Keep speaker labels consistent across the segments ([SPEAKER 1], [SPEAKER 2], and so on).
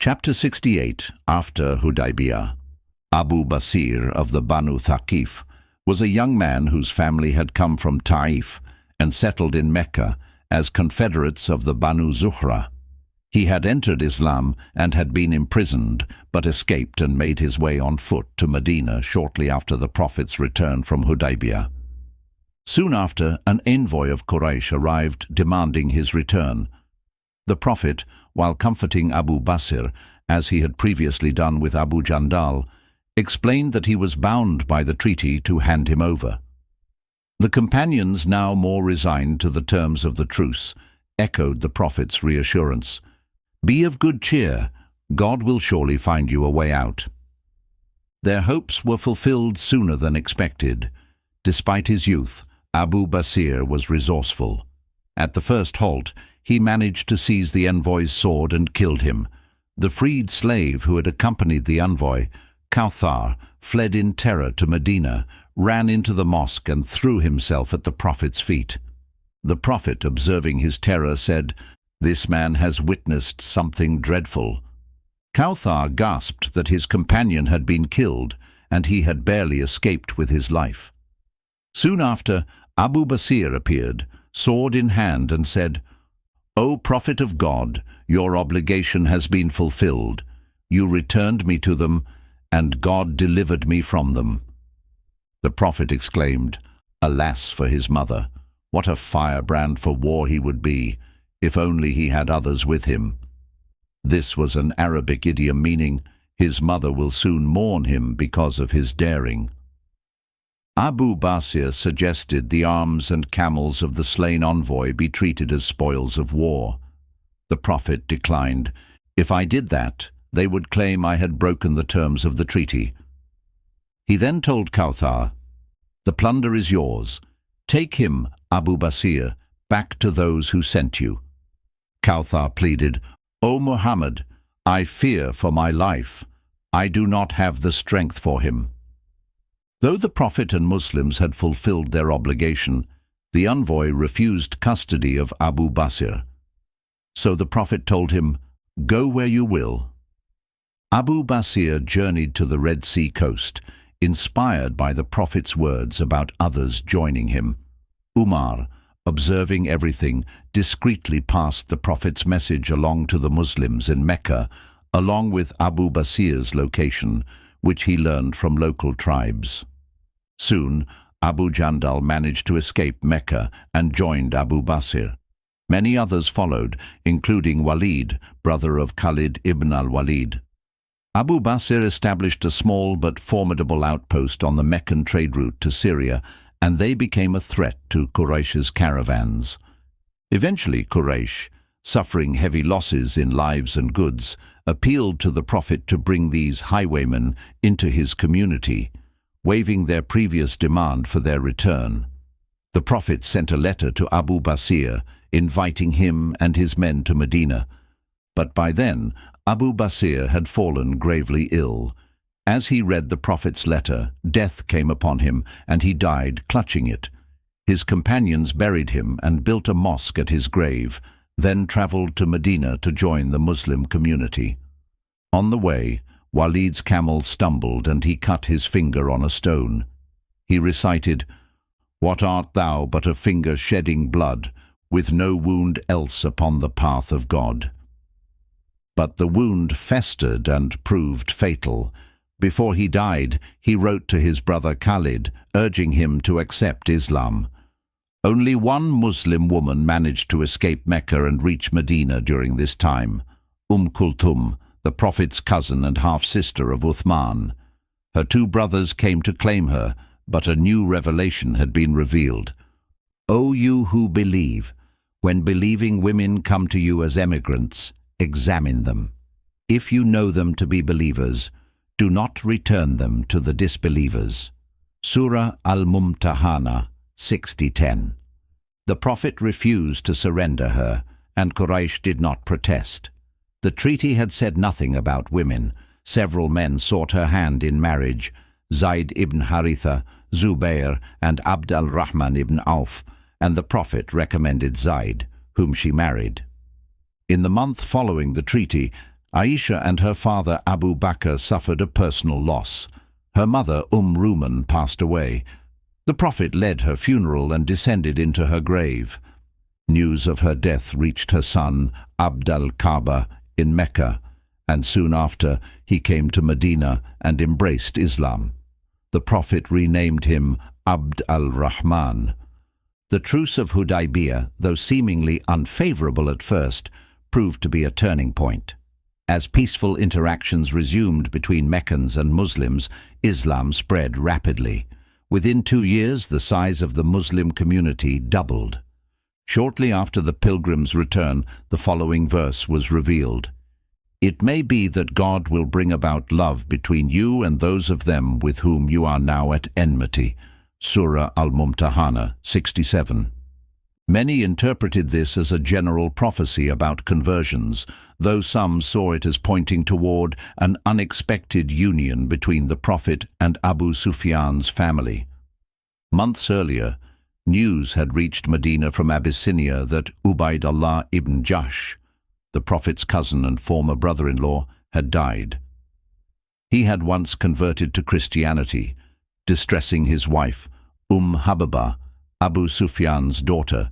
[SPEAKER 1] Chapter 68. After Hudaybiyah. Abu Basir of the Banu Thaqif was a young man whose family had come from Taif and settled in Mecca as confederates of the Banu Zuhra. He had entered Islam and had been imprisoned, but escaped and made his way on foot to Medina shortly after the Prophet's return from Hudaybiyah. Soon after, an envoy of Quraysh arrived demanding his return. The Prophet, while comforting Abu Basir, as he had previously done with Abu Jandal, explained that he was bound by the treaty to hand him over. The companions, now more resigned to the terms of the truce, echoed the Prophet's reassurance. "Be of good cheer, God will surely find you a way out." Their hopes were fulfilled sooner than expected. Despite his youth, Abu Basir was resourceful. At the first halt, he managed to seize the envoy's sword and killed him. The freed slave who had accompanied the envoy, Kawthar, fled in terror to Medina, ran into the mosque and threw himself at the Prophet's feet. The Prophet, observing his terror, said, "This man has witnessed something dreadful." Kawthar gasped that his companion had been killed, and he had barely escaped with his life. Soon after, Abu Basir appeared, sword in hand, and said, "O Prophet of God, your obligation has been fulfilled. You returned me to them, and God delivered me from them." The Prophet exclaimed, "Alas for his mother! What a firebrand for war he would be, if only he had others with him." This was an Arabic idiom meaning, "His mother will soon mourn him because of his daring." Abu Basir suggested the arms and camels of the slain envoy be treated as spoils of war. The Prophet declined. "If I did that, they would claim I had broken the terms of the treaty." He then told Kawthar, "The plunder is yours. Take him, Abu Basir, back to those who sent you." Kawthar pleaded, "O Muhammad, I fear for my life. I do not have the strength for him." Though the Prophet and Muslims had fulfilled their obligation, the envoy refused custody of Abu Basir. So the Prophet told him, "Go where you will." Abu Basir journeyed to the Red Sea coast, inspired by the Prophet's words about others joining him. Umar, observing everything, discreetly passed the Prophet's message along to the Muslims in Mecca, along with Abu Basir's location, which he learned from local tribes. Soon, Abu Jandal managed to escape Mecca and joined Abu Basir. Many others followed, including Walid, brother of Khalid ibn al-Walid. Abu Basir established a small but formidable outpost on the Meccan trade route to Syria, and they became a threat to Quraysh's caravans. Eventually Quraysh, suffering heavy losses in lives and goods, appealed to the Prophet to bring these highwaymen into his community, waiving their previous demand for their return. The Prophet sent a letter to Abu Basir, inviting him and his men to Medina. But by then, Abu Basir had fallen gravely ill. As he read the Prophet's letter, death came upon him, and he died clutching it. His companions buried him and built a mosque at his grave, then traveled to Medina to join the Muslim community. On the way, Walid's camel stumbled and he cut his finger on a stone. He recited, "What art thou but a finger shedding blood, with no wound else upon the path of God?" But the wound festered and proved fatal. Before he died, he wrote to his brother Khalid, urging him to accept Islam. Only one Muslim woman managed to escape Mecca and reach Medina during this time, Kulthum, the Prophet's cousin and half-sister of Uthman. Her two brothers came to claim her, but a new revelation had been revealed. "O you who believe, when believing women come to you as emigrants, examine them. If you know them to be believers, do not return them to the disbelievers." Surah Al-Mumtahana 60:10. The Prophet refused to surrender her, and Quraysh did not protest. The treaty had said nothing about women. Several men sought her hand in marriage: Zayd ibn Haritha, Zubair, and Abd al-Rahman ibn Auf, and the Prophet recommended Zayd, whom she married. In the month following the treaty, Aisha and her father Abu Bakr suffered a personal loss. Her mother Ruman passed away. The Prophet led her funeral and descended into her grave. News of her death reached her son Abd al-Kaaba in Mecca, and soon after he came to Medina and embraced Islam. The Prophet renamed him Abd al-Rahman. The Truce of Hudaybiyah, though seemingly unfavorable at first, proved to be a turning point. As peaceful interactions resumed between Meccans and Muslims, Islam spread rapidly. Within 2 years, the size of the Muslim community doubled. Shortly after the pilgrims' return, the following verse was revealed. "It may be that God will bring about love between you and those of them with whom you are now at enmity." Surah Al-Mumtahana 67. Many interpreted this as a general prophecy about conversions, though some saw it as pointing toward an unexpected union between the Prophet and Abu Sufyan's family. Months earlier, news had reached Medina from Abyssinia that Ubaydullah ibn Jahsh, the Prophet's cousin and former brother-in-law, had died. He had once converted to Christianity, distressing his wife, Habibah, Abu Sufyan's daughter.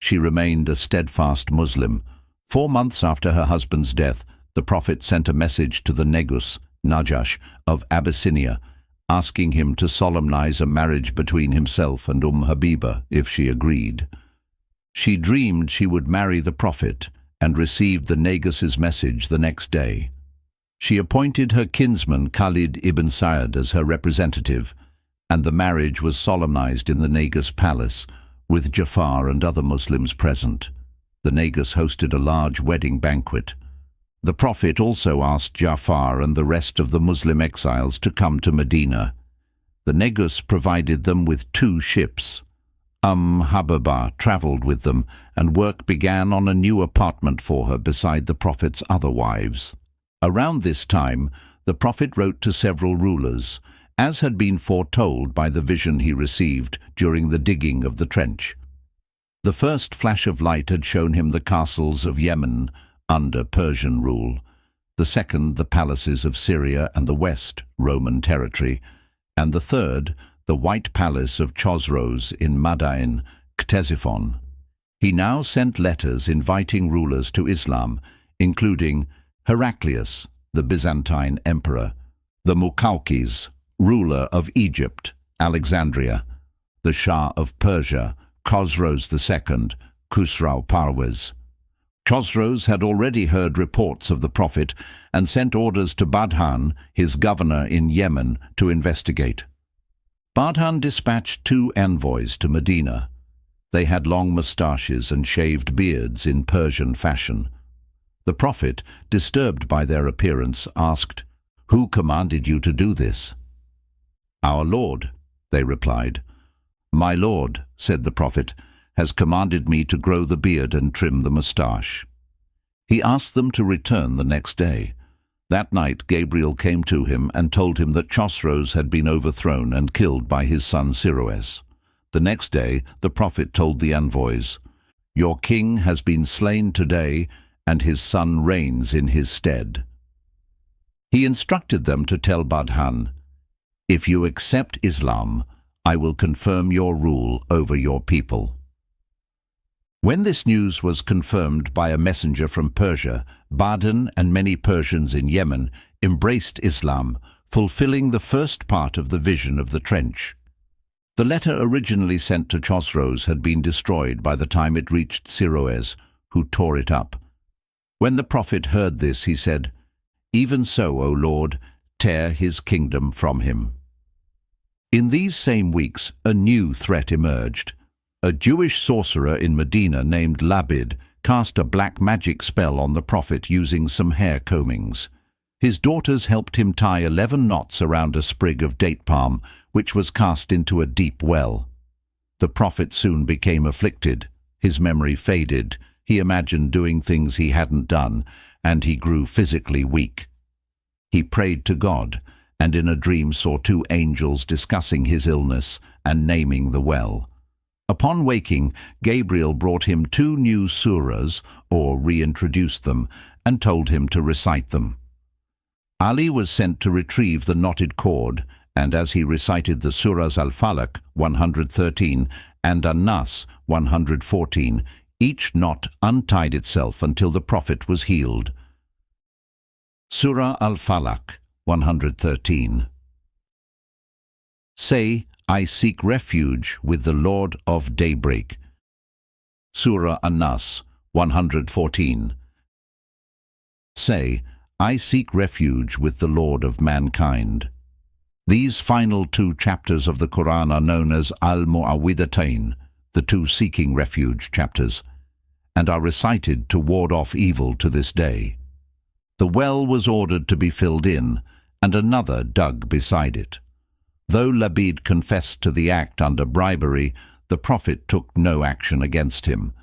[SPEAKER 1] She remained a steadfast Muslim. 4 months after her husband's death, the Prophet sent a message to the Negus, Najash, of Abyssinia, asking him to solemnize a marriage between himself and Habibah if she agreed. She dreamed she would marry the Prophet and received the Negus's message the next day. She appointed her kinsman Khalid ibn Sa'd as her representative, and the marriage was solemnized in the Negus palace, with Jafar and other Muslims present. The Negus hosted a large wedding banquet. The Prophet also asked Jafar and the rest of the Muslim exiles to come to Medina. The Negus provided them with 2 ships. Habibah travelled with them, and work began on a new apartment for her beside the Prophet's other wives. Around this time, the Prophet wrote to several rulers, as had been foretold by the vision he received during the digging of the trench. The first flash of light had shown him the castles of Yemen under Persian rule, the second the palaces of Syria and the West, Roman territory, and the third the White Palace of Chosroes in Madain, Ctesiphon. He now sent letters inviting rulers to Islam, including Heraclius, the Byzantine emperor, the Muqawqis, ruler of Egypt, Alexandria, the Shah of Persia, Khosroes II, Khusrau Parvez. Chosroes had already heard reports of the Prophet and sent orders to Badhan, his governor in Yemen, to investigate. Badhan dispatched 2 envoys to Medina. They had long moustaches and shaved beards in Persian fashion. The Prophet, disturbed by their appearance, asked, "Who commanded you to do this?" "Our Lord," they replied. "My Lord," said the Prophet, "has commanded me to grow the beard and trim the moustache." He asked them to return the next day. That night Gabriel came to him and told him that Chosroes had been overthrown and killed by his son Siroes. The next day the Prophet told the envoys, "Your king has been slain today, and his son reigns in his stead." He instructed them to tell Badhan, "If you accept Islam, I will confirm your rule over your people." When this news was confirmed by a messenger from Persia, Badhan and many Persians in Yemen embraced Islam, fulfilling the first part of the vision of the trench. The letter originally sent to Chosroes had been destroyed by the time it reached Siroes, who tore it up. When the Prophet heard this, he said, "Even so, O Lord, tear his kingdom from him." In these same weeks, a new threat emerged. A Jewish sorcerer in Medina named Labid cast a black magic spell on the Prophet using some hair combings. His daughters helped him tie 11 knots around a sprig of date palm, which was cast into a deep well. The Prophet soon became afflicted. His memory faded. He imagined doing things he hadn't done, and he grew physically weak. He prayed to God, and in a dream saw 2 angels discussing his illness and naming the well. Upon waking, Gabriel brought him 2 new surahs, or reintroduced them, and told him to recite them. Ali was sent to retrieve the knotted cord, and as he recited the Surahs Al-Falaq 113 and An-Nas 114, each knot untied itself until the Prophet was healed. Surah Al-Falaq 113. Say, I seek refuge with the Lord of daybreak. Surah An-Nas 114. Say, I seek refuge with the Lord of mankind. These final 2 chapters of the Quran are known as Al-Mu'awwidhatayn, the 2 seeking refuge chapters, and are recited to ward off evil to this day. The well was ordered to be filled in, and another dug beside it. Though Labid confessed to the act under bribery, the Prophet took no action against him,